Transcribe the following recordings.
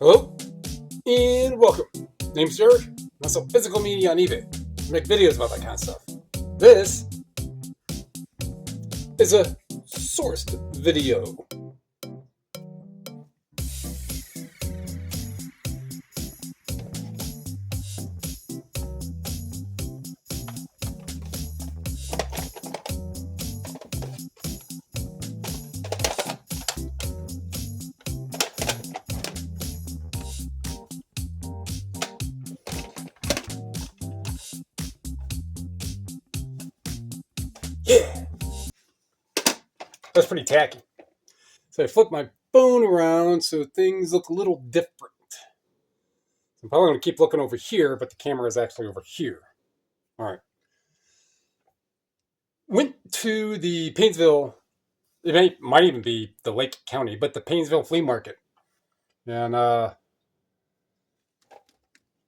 Hello and welcome. Name's Eric. I sell physical media on eBay. I make videos about that kind of stuff. This is a sourced video. Yeah, that's pretty tacky. So I flip my phone around so things look a little different. I'm probably going to keep looking over here, but the camera is actually over here. All right. Went to the Painesville, it might even be the Lake County, but the Painesville Flea Market. And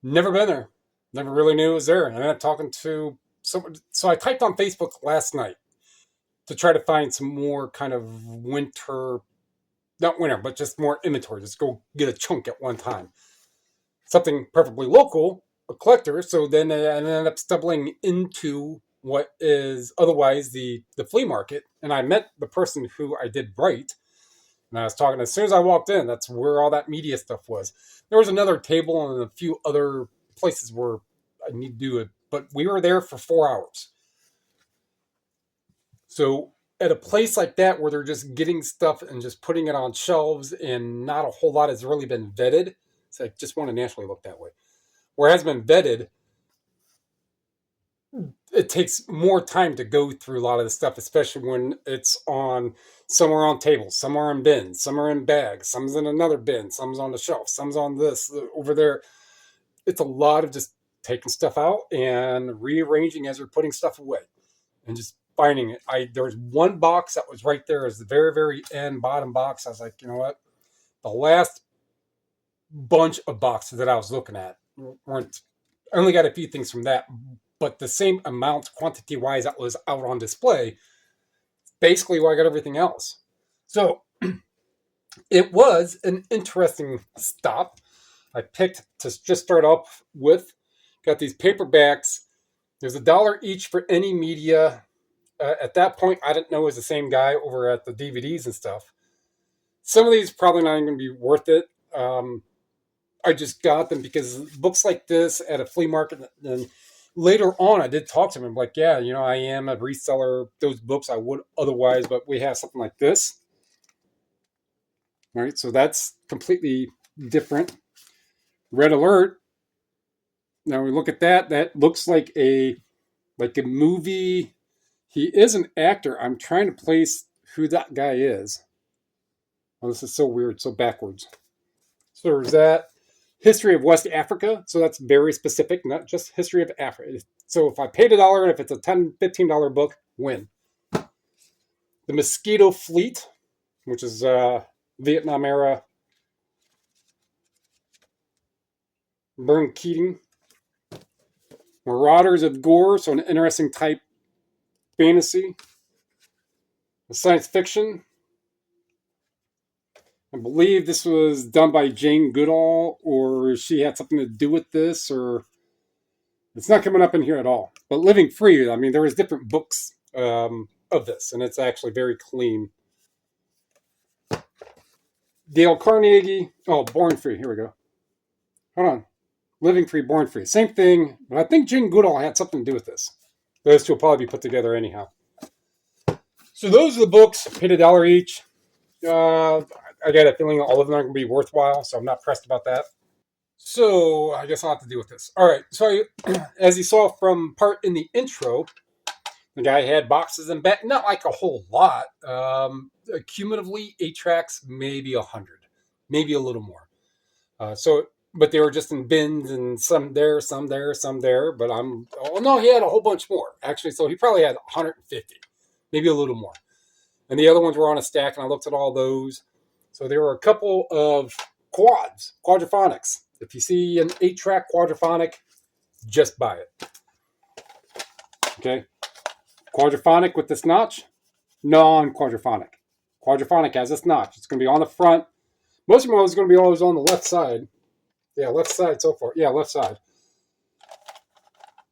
never been there. Never really knew it was there. And I ended up talking to someone. So I typed on Facebook last night to try to find some more kind of winter, not winter, but just more inventory. Just go get a chunk at one time. Something perfectly local, a collector. So then I ended up stumbling into what is otherwise the flea market. And I met the person who I did write. And I was talking, as soon as I walked in, that's where all that media stuff was. There was another table and a few other places where I need to do it, but we were there for 4 hours. So at a place like that where they're just getting stuff and just putting it on shelves and not a whole lot has really been vetted, so I just want to naturally look that way. Where it has been vetted, it takes more time to go through a lot of the stuff, especially when it's on somewhere on tables, some are in bins, some are in bags, some's in another bin, some's on the shelf, some's on this over there. It's a lot of just taking stuff out and rearranging as you're putting stuff away and just finding it. There was one box that was right there as the very, very end bottom box. I was like, you know what? The last bunch of boxes that I was looking at weren't, I only got a few things from that, but the same amount quantity wise that was out on display, basically where I got everything else. So it was an interesting stop. I picked to just start off with, got these paperbacks. There's $1 each for any media. At that point, I didn't know it was the same guy over at the DVDs and stuff. Some of these probably not even going to be worth it. I just got them because books like this at a flea market, and later on I did talk to him. I'm like, yeah, I am a reseller. Those books I would otherwise, but we have something like this. All right, so that's completely different. Red Alert. Now we look at that. That looks like a movie. He is an actor. I'm trying to place who that guy is. Oh, this is so weird, so backwards. So there's that. History of West Africa. So that's very specific, not just history of Africa. So if I paid $1, and if it's a $10, $15 book, win. The Mosquito Fleet, which is Vietnam era. Bern Keating. Marauders of Gore, so an interesting type fantasy. Science fiction. I believe this was done by Jane Goodall, or she had something to do with this, or it's not coming up in here at all. But Living Free, I mean, there was different books of this, and it's actually very clean. Dale Carnegie, Born Free, here we go. Hold on. Living Free, Born Free. Same thing, but I think Jane Goodall had something to do with this. Those two will probably be put together anyhow. So those are the books, paid $1 each. I got a feeling all of them are going to be worthwhile, so I'm not pressed about that. So I guess I'll have to deal with this. All right, so as you saw from part in the intro, the guy had boxes and not like a whole lot. Cumulatively, 8 tracks, maybe 100, maybe a little more. But they were just in bins and some there, some there, some there. But he had a whole bunch more actually. So he probably had 150, maybe a little more. And the other ones were on a stack, and I looked at all those. So there were a couple of quadraphonics. If you see an 8-track quadraphonic, just buy it. Okay. Quadraphonic with this notch, non-quadraphonic. Quadraphonic has this notch. It's going to be on the front, Most of them is going to be always on the left side. Yeah, left side so far. Yeah, left side.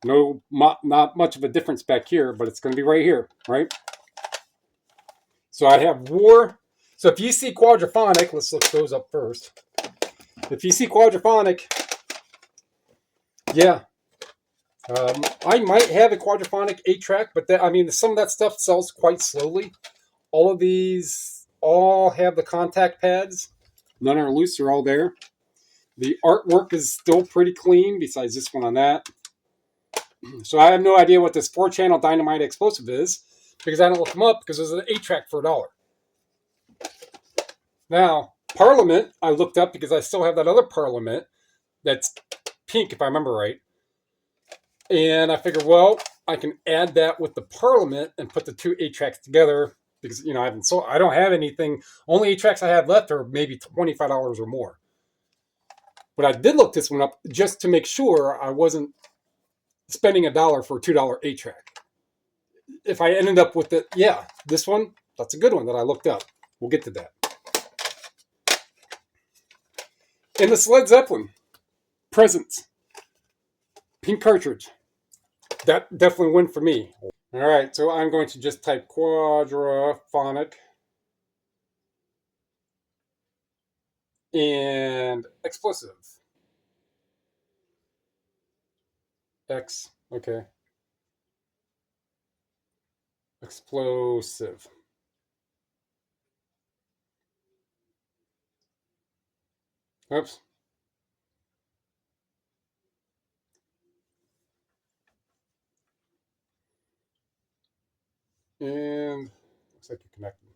No, not much of a difference back here, but it's going to be right here, right? So I have war. So if you see quadraphonic, let's look those up first. If you see quadraphonic, yeah, I might have a quadraphonic 8-track, but I mean, some of that stuff sells quite slowly. All of these all have the contact pads. None are loose; they're all there. The artwork is still pretty clean, besides this one on that. So I have no idea what this 4-channel dynamite explosive is, because I don't look them up, because there's an 8-track for $1. Now, Parliament, I looked up because I still have that other Parliament that's pink, if I remember right. And I figured, well, I can add that with the Parliament and put the two 8-tracks together, because I don't have anything. Only 8-tracks I have left are maybe $25 or more. But I did look this one up just to make sure I wasn't spending $1 for a $2 8-track. If I ended up with this one, that's a good one that I looked up. We'll get to that. And this Led Zeppelin Presents pink cartridge. That definitely win for me. All right, so I'm going to just type quadraphonic and explosive. Okay. Explosive. Oops. And looks like you're connected.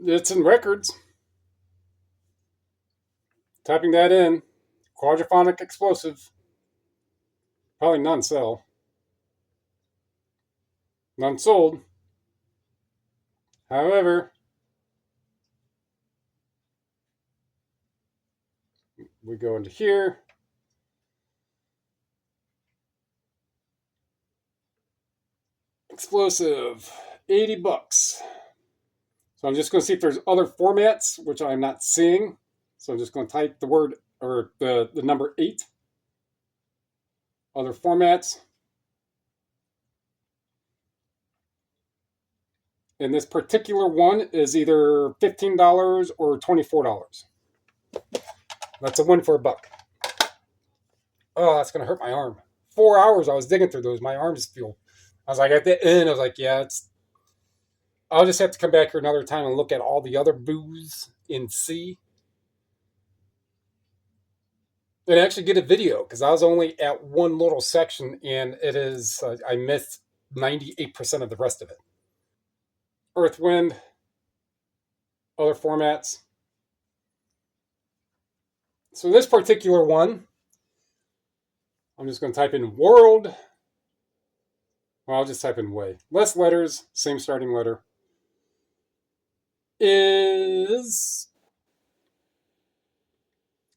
It's in records. Typing that in. Quadraphonic explosive. Probably none sell. None sold. However, we go into here. Explosive. $80. So I'm just going to see if there's other formats, which I'm not seeing. So I'm just going to type the word or the number 8. Other formats. And this particular one is either $15 or $24. That's a win for $1. Oh, that's going to hurt my arm. 4 hours I was digging through those. My arms feel. I was like, at the end, I was like, yeah, I'll just have to come back here another time and look at all the other booze and see. And actually get a video, because I was only at one little section, and it is, I missed 98% of the rest of it. Earth, Wind, other formats. So this particular one, I'm just going to type in world. Well, I'll just type in way. Less letters, same starting letter. Is,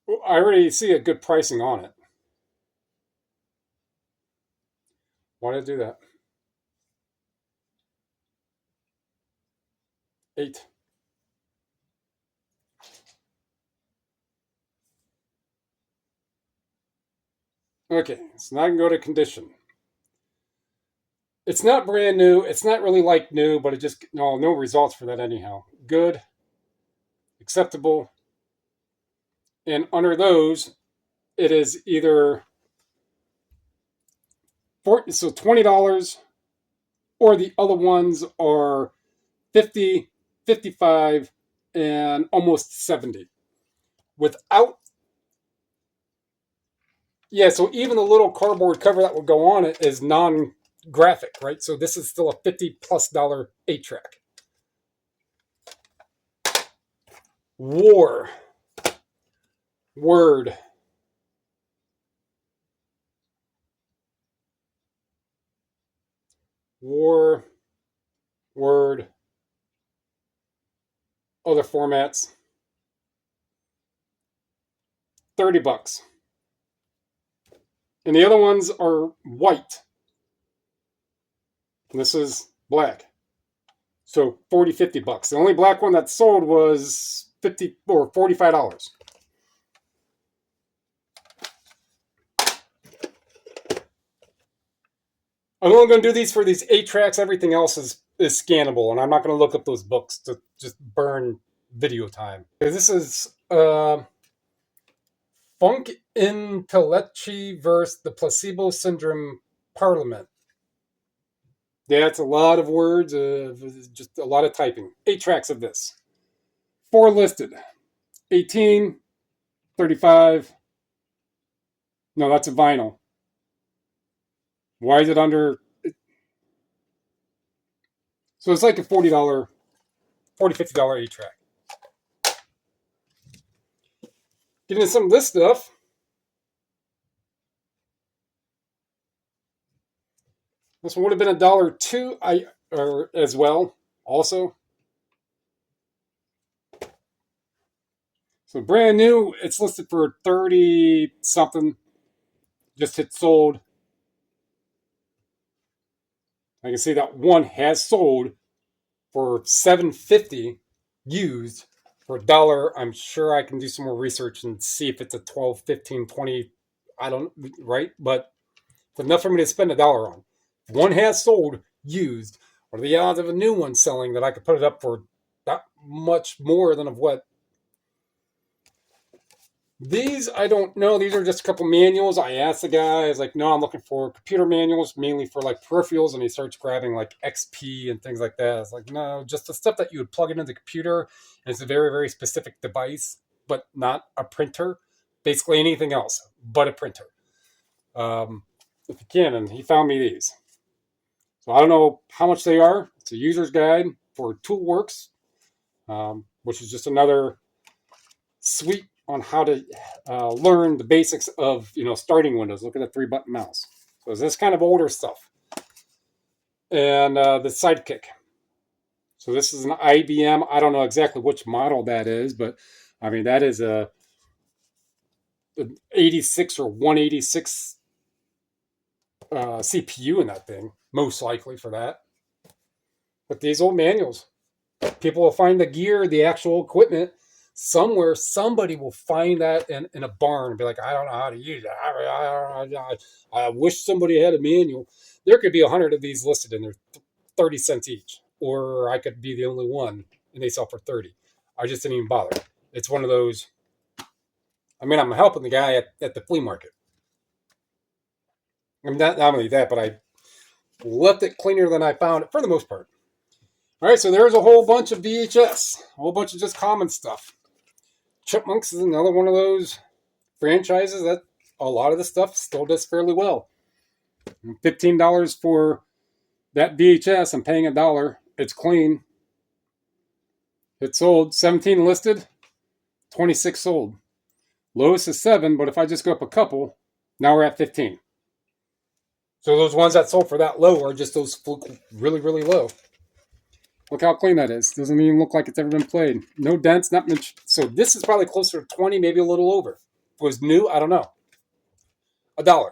I already see a good pricing on it. Why did I do that? 8. Okay, so now I can go to condition. It's not brand new. It's not really like new, but it just, no results for that anyhow. Good, acceptable. And under those, it is either $20, or the other ones are 50, 55, and almost 70. Without, yeah, so even the little cardboard cover that will go on it is non-graphic, right? So this is still a $50+ 8-track. War. Word. War. Word. Other formats. $30. And the other ones are white. And this is black. So 40, 50 bucks. The only black one that sold was 50 or $45. I'm only going to do these for these 8 tracks. Everything else is scannable, and I'm not going to look up those books to just burn video time. This is Funk Intellectual versus the Placebo Syndrome Parliament. Yeah, it's a lot of words, just a lot of typing. 8 tracks of this. 4 listed. 18, 35. No, that's a vinyl. Why is it under? So it's like a $40, $40, $50 8-track. Getting into some of this stuff. This one would have been $1 or as well, also. So brand new, it's listed for 30 something. Just hit sold. I can see that one has sold for $7.50 used for $1. I'm sure I can do some more research and see if it's a 12, 15, 20. I don't, right? But it's enough for me to spend $1 on. If one has sold used, what are the odds of a new one selling that I could put it up for that much more than of what? These, I don't know. These are just a couple manuals. I asked the guy, I was like, no, I'm looking for computer manuals, mainly for like peripherals. And he starts grabbing like XP and things like that. It's like, no, just the stuff that you would plug into the computer. And it's a very, very specific device, but not a printer. Basically anything else but a printer. If you can. And he found me these. So I don't know how much they are. It's a user's guide for Toolworks, which is just another suite on how to learn the basics of starting Windows. Look at the 3-button mouse. So it's this kind of older stuff. And the Sidekick. So this is an IBM. I don't know exactly which model that is, but I mean that is a 86 or 186 CPU in that thing, most likely for that. But these old manuals, people will find the gear, the actual equipment somewhere. Somebody will find that in a barn and be like, I don't know how to use it. I wish somebody had a manual. There could be 100 of these listed and they're 30 cents each. Or I could be the only one and they sell for 30. I just didn't even bother. It's one of those. I mean, I'm helping the guy at the flea market. I mean, not only that, but I left it cleaner than I found it for the most part. All right, so there's a whole bunch of VHS, a whole bunch of just common stuff. Chipmunks is another one of those franchises that a lot of the stuff still does fairly well. $15 for that VHS. I'm paying $1. It's clean. It sold 17 listed, 26 sold. Lowest is 7, but if I just go up a couple, now we're at 15. So those ones that sold for that low are just those really, really low. Look how clean that is. Doesn't even look like it's ever been played. No dents, not much. So this is probably closer to 20, maybe a little over. If it was new, I don't know. $1.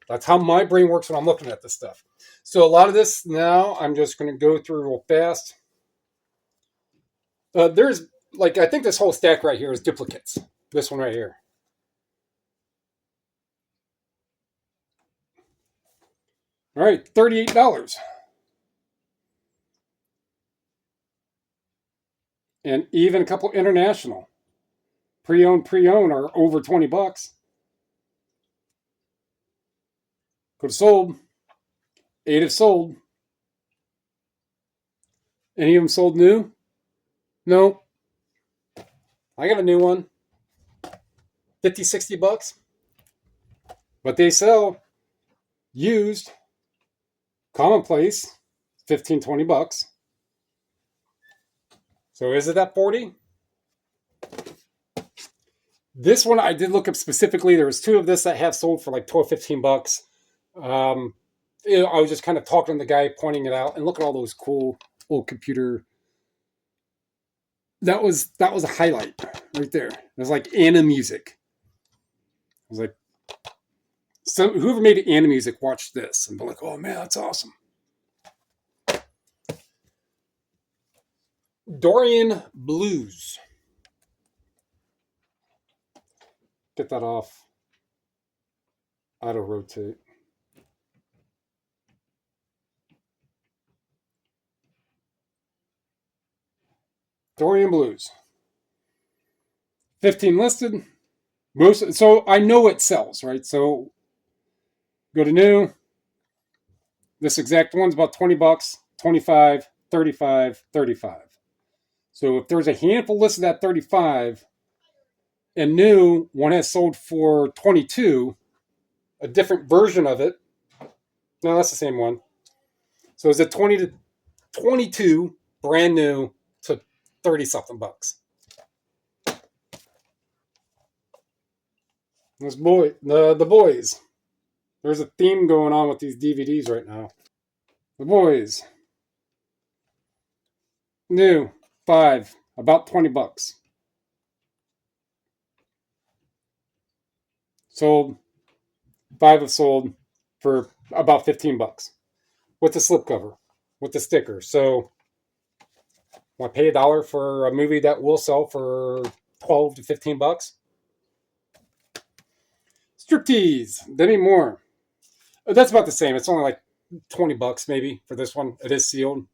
That's how my brain works when I'm looking at this stuff. So a lot of this now, I'm just going to go through real fast. There's, like, I think this whole stack right here is duplicates. This one right here. All right, $38. And even a couple international. Pre-owned are over 20 bucks. Could have sold. 8 have sold. Any of them sold new? No. I got a new one. 50, 60 bucks. But they sell used, commonplace, 15, 20 bucks. So is it at 40? This one I did look up specifically. There was 2 of this that have sold for like 12, 15 bucks. I was just kind of talking to the guy, pointing it out, and look at all those cool old computer. That was a highlight right there. It was like Anna music. I was like, whoever made Anna music watched this and be like, oh man, that's awesome. Dorian Blues. Get that off. Auto rotate. Dorian Blues. 15 listed. So I know it sells, right? So go to new. This exact one's about 20 bucks, 25, 35, 35. So if there's a handful listed at 35 and new, one has sold for 22, a different version of it. No, that's the same one. So is it 20 to 22 brand new to 30 something bucks? This boy, the boys. There's a theme going on with these DVDs right now. The boys. New 5, about 20 bucks. Sold 5 have sold for about 15 bucks with the slipcover, with the sticker. So want to pay $1 for a movie that will sell for 12 to 15 bucks? Striptease, Demi Moore. That's about the same. It's only like 20 bucks maybe for this one. It is sealed.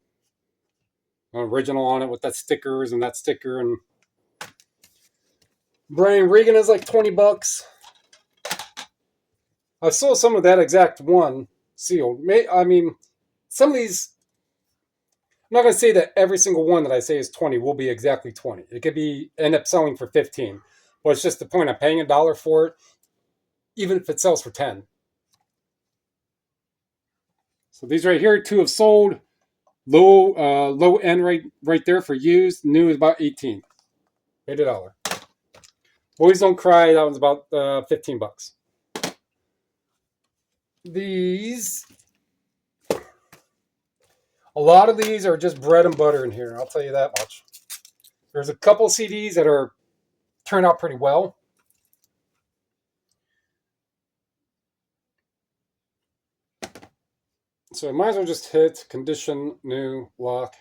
Original on it with that stickers and that sticker. And Brian Regan is like 20 bucks. I saw some of that exact one sealed. I mean, some of these, I'm not going to say that every single one that I say is 20 will be exactly 20. It could be end up selling for 15. But it's just the point. I'm paying $1 for it, even if it sells for 10. So these right here, 2 have sold. Low end right there for used. New is about 18. Paid $1. Boys Don't Cry, that one's about 15 bucks. These, a lot of these are just bread and butter in here, I'll tell you that much. There's a couple CDs that are turned out pretty well. So I might as well just hit condition, new, lock.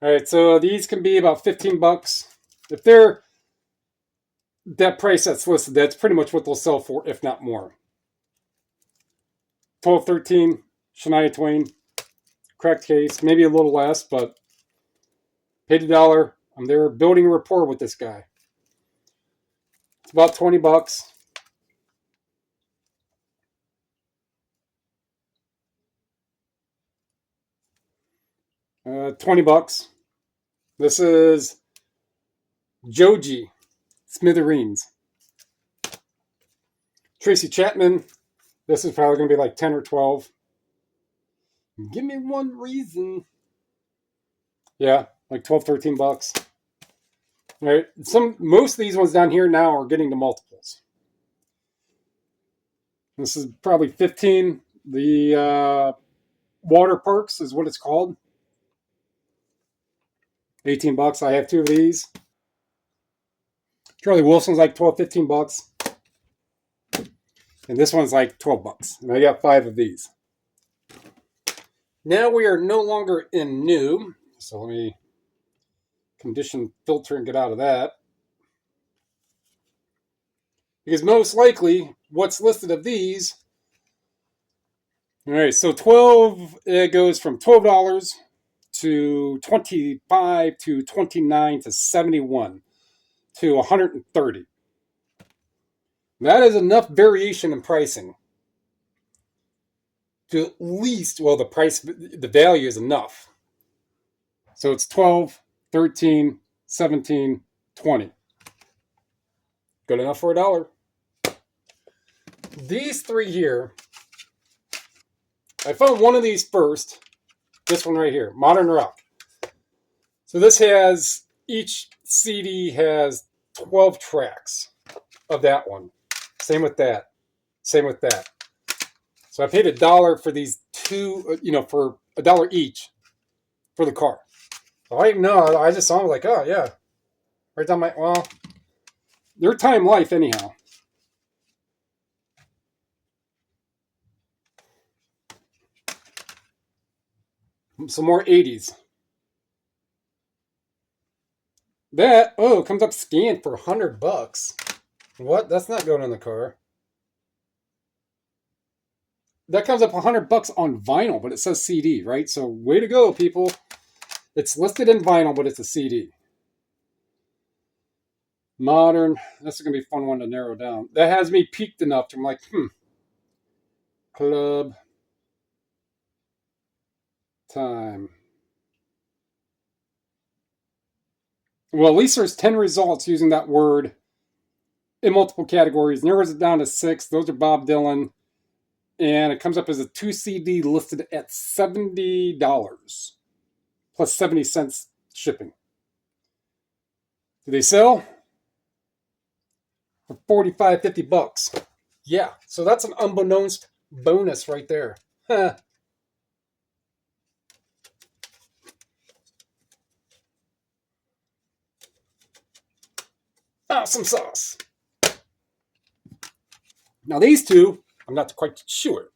All right, so these can be about 15 bucks. If they're that price that's listed, that's pretty much what they'll sell for, if not more. 12, 13, Shania Twain, cracked case, maybe a little less, but paid $1. I'm there building a rapport with this guy. It's about 20 bucks. $20. This is Joji Smithereens. Tracy Chapman. This is probably going to be like 10 or 12. Give me one reason. Yeah, like 12, 13 bucks. All right. Most of these ones down here now are getting to multiples. This is probably 15. The Water Parks is what it's called. 18 bucks. I have 2 of these. Charlie Wilson's like 12, 15 bucks. And this one's like 12 bucks. And I got 5 of these. Now we are no longer in new. So let me condition filter and get out of that. Because most likely, what's listed of these. All right, so 12, it goes from $12 to 25 to 29 to 71 to 130. That is enough variation in pricing to at least, well, the value is enough. So it's 12, 13, 17, 20. Good enough for $1. These 3 here, I found one of these first. This one right here, Modern Rock. So this has, each CD has 12 tracks of that one. Same with that. Same with that. So I paid $1 for these 2, for $1 each for the car. So I didn't know. I just saw them like, oh yeah, right down they're Time Life anyhow. Some more 80s. That, oh, it comes up scanned for $100. What? That's not going in the car. That comes up $100 on vinyl, but it says CD, right? So way to go, people. It's listed in vinyl, but it's a CD. Modern. This is gonna be a fun one to narrow down. That has me peaked enough to I'm like, club time. Well, at least there's 10 results using that word in multiple categories. Narrows it down to 6. Those are Bob Dylan. And it comes up as a 2 CD listed at $70 plus 70 cents shipping. Do they sell? For 45, $50. Yeah, so that's an unbeknownst bonus right there. Awesome sauce. Now these two, I'm not quite sure,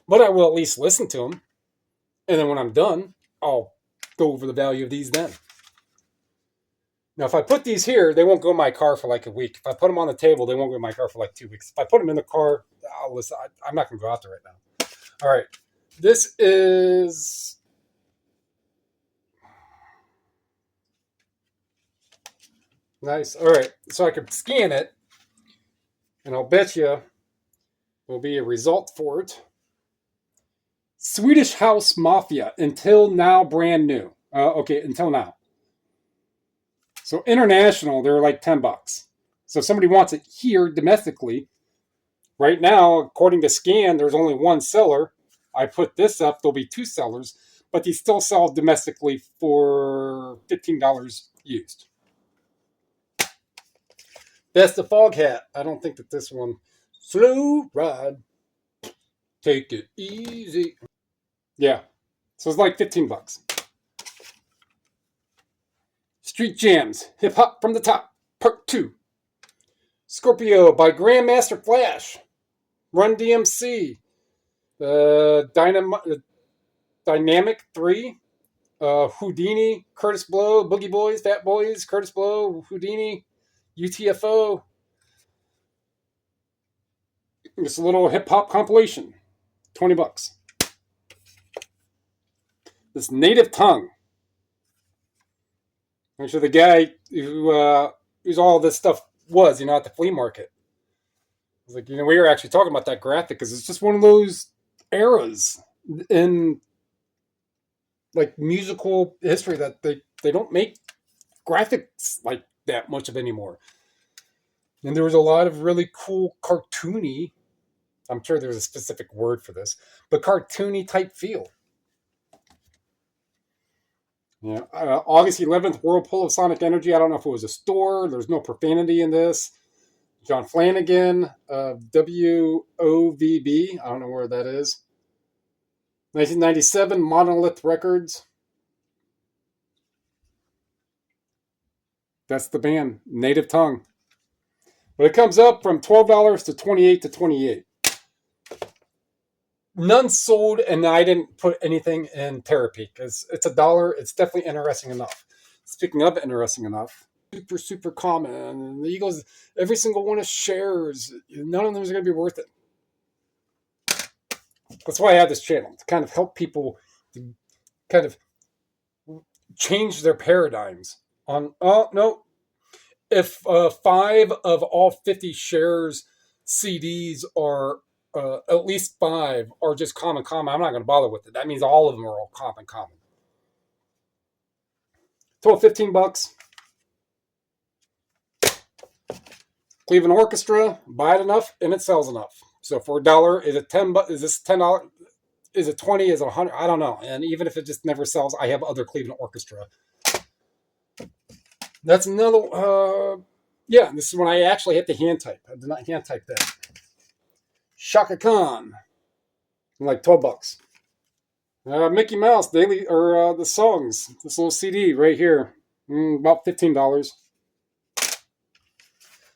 but I will at least listen to them. And then when I'm done, I'll go over the value of these then. Now, if I put these here, they won't go in my car for like a week. If I put them on the table, they won't go in my car for like 2 weeks. If I put them in the car, I'm not going to go out there right now. All right. This is... nice. All right. So I can scan it, and I'll bet you there'll be a result for it. Swedish House Mafia, until now, brand new. Okay, until now. So international, they're like $10. So if somebody wants it here domestically, right now, according to Scan, there's only one seller. I put this up, there'll be 2 sellers, but these still sell domestically for $15 used. That's the Fog Hat. I don't think that this one... slow ride. Take it easy. Yeah. So it's like $15. Street Jams, Hip Hop from the Top, Part 2. Scorpio by Grandmaster Flash. Run DMC. Dynamic 3. Houdini, Curtis Blow, Boogie Boys, Fat Boys, Curtis Blow, Houdini, UTFO. Just a little hip hop compilation. $20. This Native Tongue. Actually, the guy who's all this stuff was, at the flea market. It's like, we were actually talking about that graphic because it's just one of those eras in like musical history that they don't make graphics like that much of anymore. And there was a lot of really cool cartoony, I'm sure there's a specific word for this, but cartoony type feel. Yeah, August 11th, Whirlpool of Sonic Energy. I don't know if it was a store. There's no profanity in this. John Flanagan, WOVB. I don't know where that is. 1997, Monolith Records. That's the band, Native Tongue. But it comes up from $12 to $28 to $28. None sold, and I didn't put anything in Terapeak. It's $1. It's definitely interesting enough. Speaking of interesting enough, super, super common. And the Eagles, every single one is shares. None of them is going to be worth it. That's why I have this channel, to kind of help people to kind of change their paradigms on, oh, no. If 5 of all 50 shares CDs are at least 5 are just common, I'm not going to bother with it. That means all of them are all common. Total $15. Cleveland Orchestra, buy it enough and it sells enough. So for $1, is it $10? Is this $10? Is it 20? Is it 100? I don't know. And even if it just never sells, I have other Cleveland Orchestra. That's another. Yeah, this is when I actually hit the hand type. I did not hand type that. Shaka Khan, like $12. Mickey Mouse daily or the songs. This little CD right here, about $15.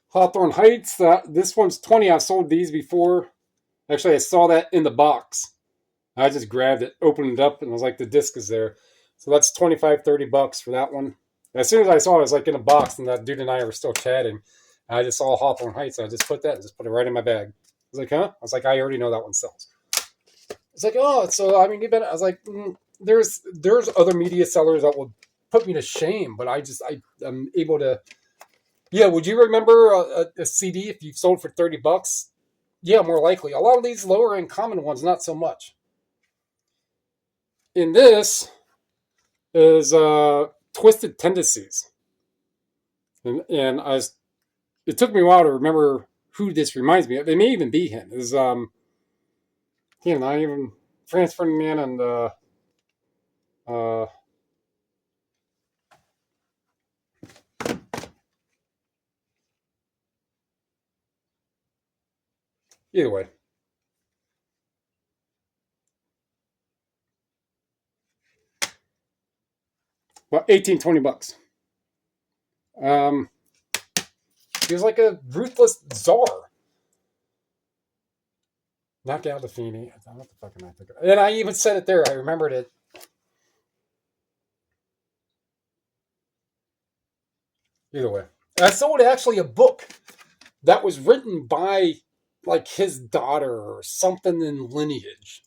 Hawthorne Heights. This one's $20. I've sold these before. Actually, I saw that in the box. I just grabbed it, opened it up, and I was like, the disc is there. So that's $25, $30 for that one. As soon as I saw it, I was like in a box, and that dude and I were still chatting. And I just saw Hawthorne Heights, and I just put that and just put it right in my bag. I was like, huh? I was like, I already know that one sells. It's like, oh, so I mean, I was like, there's other media sellers that will put me to shame, but I'm able to. Yeah, would you remember a CD if you sold for $30? Yeah, more likely. A lot of these lower end common ones, not so much. In this is Twisted Tendencies, and it took me a while to remember who this reminds me of. It may even be him. Is not even Franz Ferdinand and uh, either way, about 18-20 bucks. Um, he was like a ruthless czar. Knock out the Feeny. What the fuck am I thinking? And I even said it there. I remembered it. Either way, I sold actually a book that was written by like his daughter or something in lineage.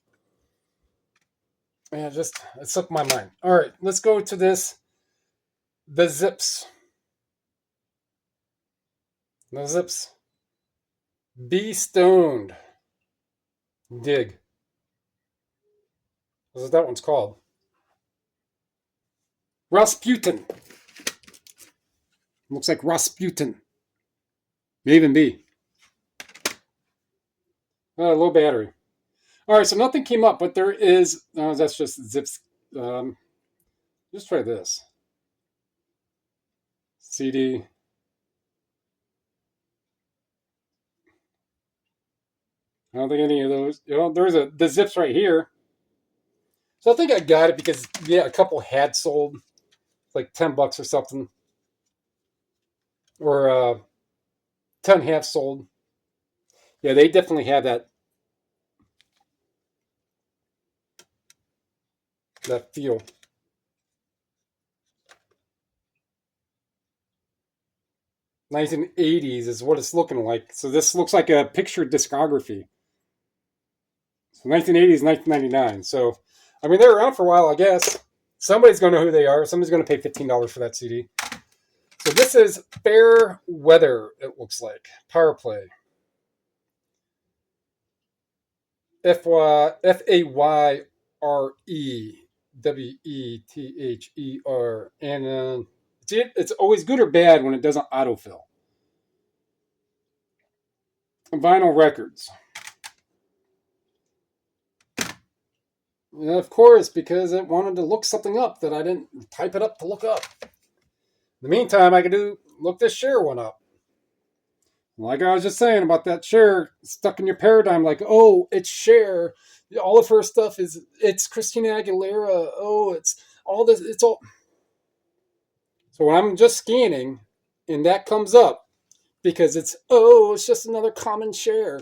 Man, it slipped my mind. All right, let's go to this. The Zips. The Zips. Be Stoned. Dig. This is that one's called. Rasputin. Looks like Rasputin. May even be. Low battery. All right, so nothing came up, but there is. That's just Zips. Just try this. CD. I don't think any of those. There's the Zips right here. So I think I got it because a couple had sold like $10 or something, or 10 half sold. Yeah, they definitely have that feel. 1980s is what it's looking like. So this looks like a picture discography. So 1980s, 1999. So, I mean, they're around for a while, I guess. Somebody's going to know who they are. Somebody's going to pay $15 for that CD. So this is Fair Weather, it looks like. Power Play. Fayrewether. And it's always good or bad when it doesn't autofill. Vinyl records. Yeah, of course, because it wanted to look something up that I didn't type it up to look up. In the meantime, I could look this share one up. Like I was just saying about that share stuck in your paradigm, like, oh, it's Cher. All of her stuff it's Christina Aguilera. Oh, it's all this. It's all. So when I'm just scanning, and that comes up because it's just another common share.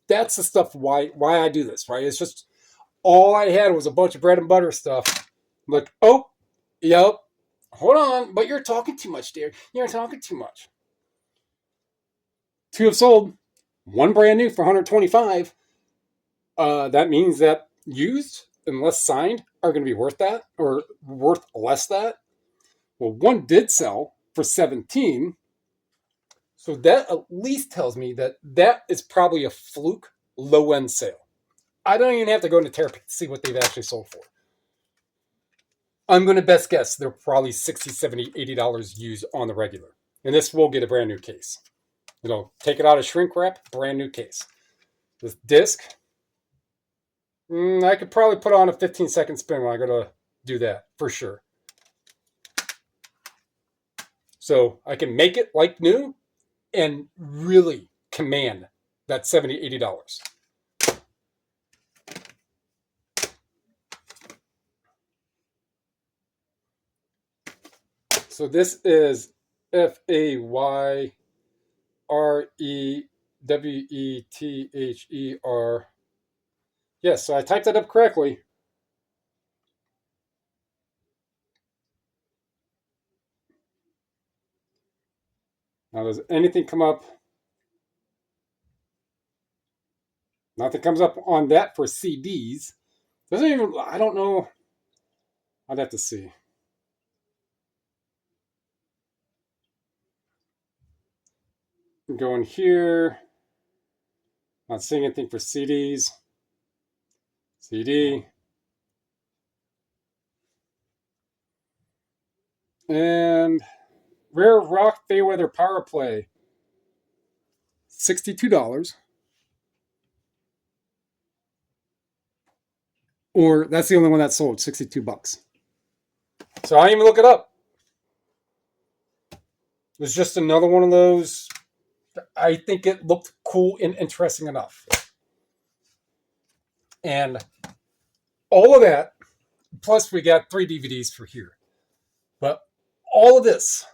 That's the stuff why I do this, right? It's just all I had was a bunch of bread and butter stuff. I'm like, oh, yep. Hold on, but you're talking too much, dear. You're talking too much. Two have sold, one brand new for 125. That means that used, unless signed, are going to be worth that or worth less that. Well, one did sell for 17. So that at least tells me that is probably a fluke low end sale. I don't even have to go into Terapic to see what they've actually sold for. I'm going to best guess they're probably $60, $70, $80 used on the regular. And this will get a brand new case. Take it out of shrink wrap, brand new case. This disc, I could probably put on a 15-second spin when I go to do that, for sure. So I can make it like new and really command that $70, $80. So this is Fayrewether. Yes, so I typed that up correctly. Now, does anything come up? Nothing comes up on that for CDs. Doesn't even, I don't know. I'd have to see. Go in here. Not seeing anything for CDs. CD. And Rare Rock Fayweather Power Play. $62. Or that's the only one that sold, $62. So I didn't even look it up. It was just another one of those. I think it looked cool and interesting enough. And all of that, plus we got 3 DVDs for here. But all of this,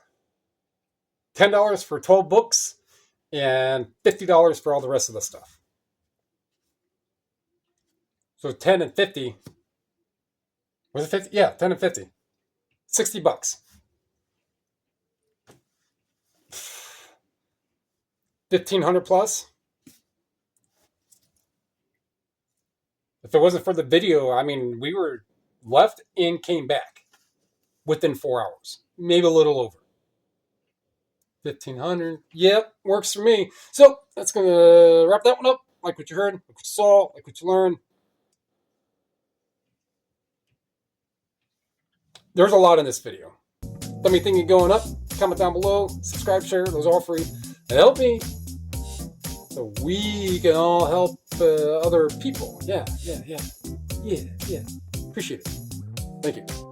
$10 for 12 books and $50 for all the rest of the stuff. So 10 and 50. Was it 50? Yeah, 10 and 50. $60. 1,500 plus. If it wasn't for the video, I mean, we were left and came back within 4 hours, maybe a little over. 1,500. Yep, works for me. So that's going to wrap that one up. Like what you heard, like what you saw, like what you learned. There's a lot in this video. Let me think of going up. Comment down below. Subscribe, share. Those are all free. And help me so we can all help other people. Yeah. Appreciate it. Thank you.